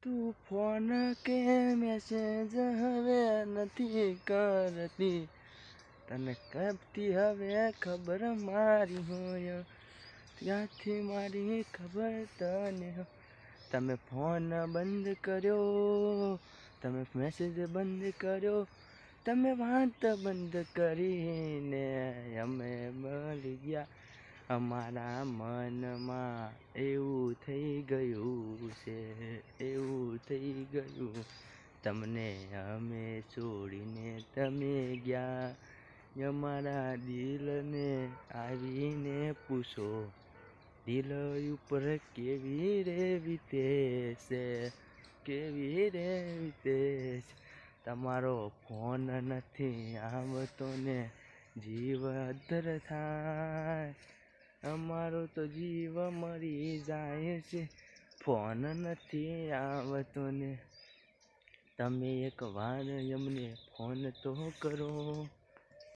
તું ફોન કે મેસેજ હવે નથી કરતી, તને કબથી હવે ખબર મારી હોય, ત્યાંથી મારી ખબર તને. તમે ફોન બંધ કર્યો, તમે મેસેજ બંધ કર્યો, તમે વાત બંધ કરીને અમે મળી ગયા. અમારા મનમાં એવું થઈ ગયું છે, એવું થઈ ગયું. તમને અમે છોડીને તમે ગયા. અમારા દિલને આવીને પૂછો, દિલ ઉપર કેવી રે વીતે છે, કેવી રે વીતે છે. તમારો ફોન નથી આવતો ને જીવ અદ્ધર થાય. અમારો તો જીવ મરી જાય છે, ફોન નથી આવતો ને. તમે એક વાર અમને ફોન તો કરો.